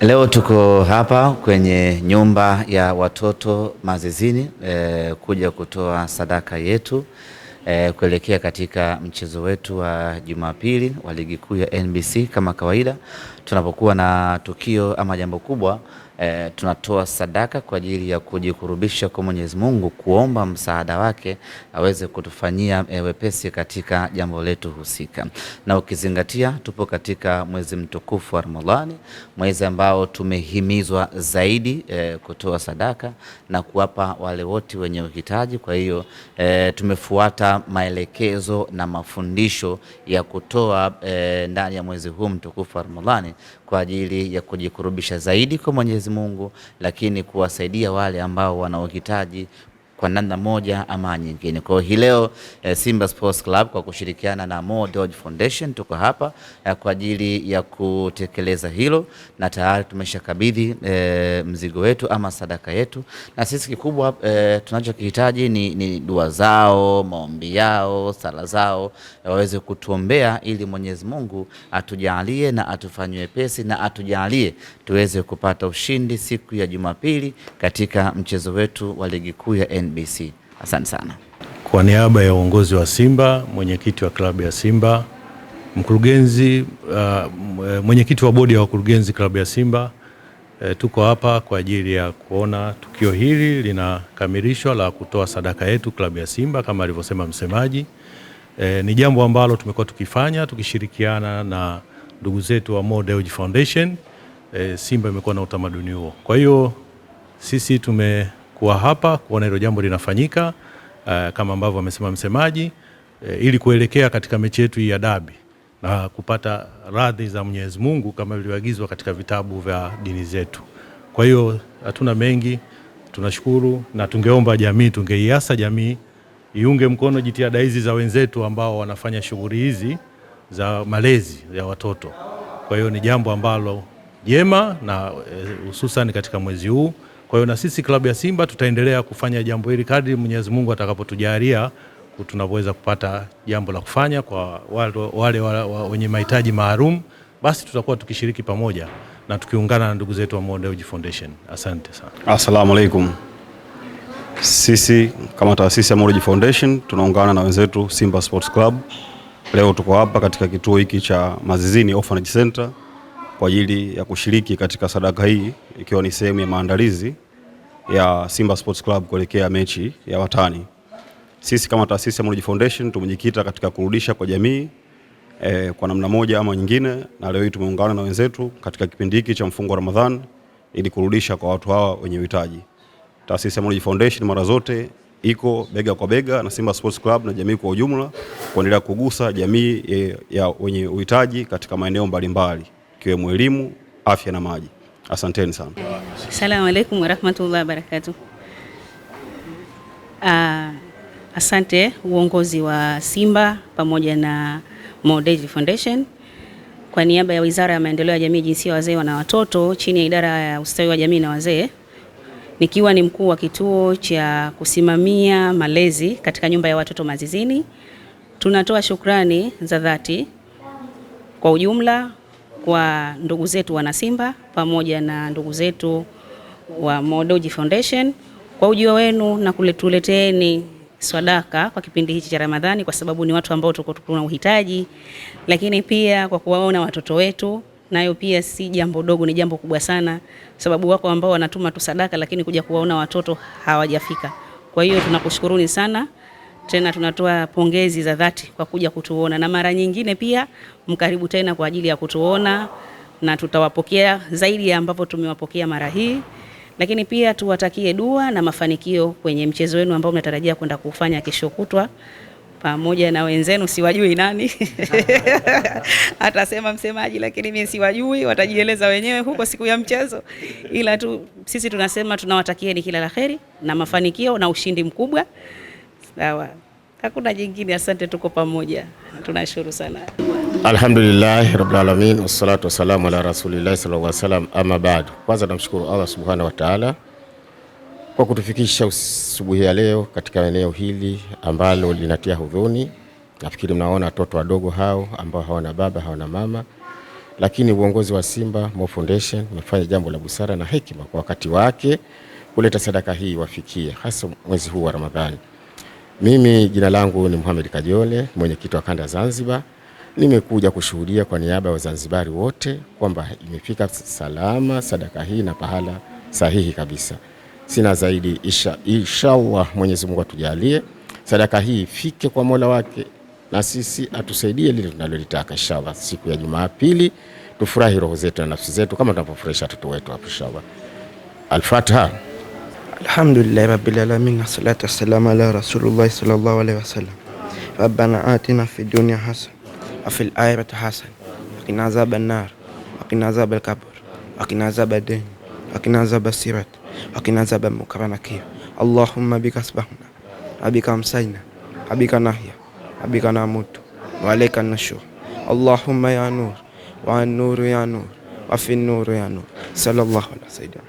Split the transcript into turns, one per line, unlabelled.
Leo tuko hapa kwenye nyumba ya watoto Mazizini kuja kutoa sadaka yetu kuelekea katika mchezo wetu wa Jumapili wa ligi kuu ya NBC. Kama kawaida tunapokuwa na tukio ama jambo kubwa tunatoa sadaka kwa ajili ya kujikurubisha kwa Mwenyezi Mungu, kuomba msaada wake aweze kutufanyia wepesi katika jambo letu husika. Na ukizingatia tupo katika mwezi mtukufu wa Ramadhani, mwezi ambao tumehimizwa zaidi kutoa sadaka na kuwapa wale wote wenye uhitaji. Kwa hiyo tumefuata maelekezo na mafundisho ya kutoa ndani ya mwezi huu mtukufu wa Ramadhani kwa ajili ya kujikurubisha zaidi kwa Mwenyezi Mungu, lakini kuwasaidia wale ambao wanaohitaji kwa namna moja ama nyingine. Kwa hiyo leo Simba Sports Club kwa kushirikiana na Mo Dewji Foundation tuko hapa kwa ajili ya kutekeleza hilo, na tayari tumeshakabidhi mzigo wetu ama sadaka yetu, na sisi kikubwa tunachokihitaji ni dua zao, maombi yao, sala zao, waweze kutuombea ili Mwenyezi Mungu atujalie na atufanyie wepesi na atujalie tuweze kupata ushindi siku ya Jumapili katika mchezo wetu wa ligi kuu ya NBC. Asante sana.
Kwa niaba ya uongozi wa Simba, mwenyekiti wa klabu ya Simba, mkurugenzi, mwenyekiti wa bodi ya wakurugenzi klabu ya Simba, tuko hapa kwa ajili ya kuona tukio hili linakamilishwa la kutoa sadaka yetu klabu ya Simba kama alivyosema msemaji. Ni jambo ambalo tumekuwa tukifanya tukishirikiana na ndugu zetu wa Mo Dewji Foundation. Simba imekuwa na utamaduni huo. Kwa hiyo sisi tumekuwa hapa kuona hilo jambo linafanyika kama ambavyo amesema msemaji, ili kuelekea katika mechi yetu ya dabi na kupata radhi za Mwenyezi Mungu kama ilivyoagizwa katika vitabu vya dini zetu. Kwa hiyo hatuna mengi, tunashukuru, na tungeomba jamii, tungeiasa jamii iunge mkono jitihada hizi za wenzetu ambao wanafanya shughuli hizi za malezi ya watoto. Kwa hiyo ni jambo ambalo jema na hususan katika mwezi huu. Kwa hiyo na sisi klabu ya Simba tutaendelea kufanya jambo hili kadri Mwenyezi Mungu atakapotujalia tunaweza kupata jambo la kufanya kwa wale wenye mahitaji maalum, basi tutakuwa tukishiriki pamoja na tukiungana na ndugu zetu wa Mo Dewji Foundation. Asante sana.
Asalamu alaykum. Sisi kama taasisi ya Mo Dewji Foundation tunaungana na wenzetu Simba Sports Club. Leo tuko hapa katika kituo hiki cha Mazizini Orphanage Center kwa ajili ya kushiriki katika sadaka hii, ikiwa ni sehemu ya maandalizi ya Simba Sports Club kuelekea mechi ya watani. Sisi kama taasisi ya Mo Dewji Foundation tumejikita katika kurudisha kwa jamii kwa namna moja ama nyingine, na leo hii tumeungana na wenzetu katika kipindi hiki cha mfungo wa Ramadhani ili kurudisha kwa watu hawa wenye uhitaji. Taasisi ya Mo Dewji Foundation mara zote iko bega kwa bega na Simba Sports Club na jamii kwa ujumla kuendelea kugusa jamii ya wenye uhitaji katika maeneo mbalimbali ikiwemo elimu, afya na maji. Asanteni sana.
Asalamu alaykum wa rahmatullahi wa barakatuh. Asante uongozi wa Simba pamoja na Mo Dewji Foundation. Kwa niaba ya Wizara ya Maendeleo ya Jamii, Jinsia, Wazee na Watoto chini ya Idara ya Ustawi wa Jamii na Wazee, nikiwa ni mkuu wa kituo cha kusimamia malezi katika nyumba ya watoto Mazizini, tunatoa shukrani za dhati kwa ujumla kwa ndugu zetu wana Simba pamoja na ndugu zetu wa Mo Dewji Foundation kwa ujio wenu na kuletuleteeni sadaka kwa kipindi hichi cha Ramadhani, kwa sababu ni watu ambao tuko tuna uhitaji, lakini pia kwa kuwaona watoto wetu, nayo pia si jambo dogo, ni jambo kubwa sana, sababu wako ambao wanatuma tu sadaka lakini kuja kuwaona watoto hawajafika. Kwa hiyo tunakushukuruni sana, tena tunatoa pongezi za dhati kwa kuja kutuona, na mara nyingine pia mkaribu tena kwa ajili ya kutuona, na tutawapokea zaidi ya ambavyo tumewapokea mara hii. Lakini pia tuwatakie dua na mafanikio kwenye mchezo wenu ambao mnatarajia kwenda kufanya kesho kutwa pamoja na wenzenu, siwajui nani atasema msemaji, lakini mimi siwajui, watajieleza wenyewe huko siku ya mchezo, ila tu sisi tunasema tunawatakieni kila laheri na mafanikio na ushindi mkubwa. Sawa, hakuna jingine. Asante, tuko pamoja, tunashukuru sana.
Alhamdulillah rabbil alamin, wassalatu wassalamu ala rasulillah sallallahu alaihi wasallam, amma ba'd. Kwanza namshukuru Allah subhanahu wa ta'ala kwa kutufikisha asubuhi ya leo katika eneo hili ambalo linatia huzuni. Nafikiri mnaona watoto wadogo hao ambao hawana baba, hawana mama, lakini uongozi wa Simba Mo Foundation umefanya jambo la busara na hekima kwa wakati wake kuleta sadaka hii wafikie, hasa mwezi huu wa Ramadhani. Mimi jina langu ni Muhammad Kajole, mwenyekiti wa kanda Zanzibar. Nimekuja kushuhudia kwa niaba ya Wazanzibari wote kwamba imefika salama sadaka hii na pahala sahihi kabisa. Sina zaidi, inshallah Mwenyezi Mungu atujalie sadaka hii ifike kwa Mola wake na sisi atusaidie lile tunalolitaka inshallah. Siku ya Jumapili tufurahi roho zetu na nafsi zetu kama tunapofurahisha watoto wetu hapo inshallah. Al-Fatiha.
Alhamdulillah rabbil alamin, wassalatu wassalamu ala rasulillah sallallahu alaihi wasallam. Rabbana atina fid dunya hasana wa fil akhirati hasana wa qina azaban nar wa qina azabal qabr wa qina azabad din wa qina azabas sirat wa qina azabal mukarranakir. Allahumma bika asbahna wa bika amsayna wa bika nahya wa bika namutu wa alayka nushur. Allahumma ya nur wa an-nur ya nur wa fi an-nur ya nur. Sallallahu alaihi wasallam.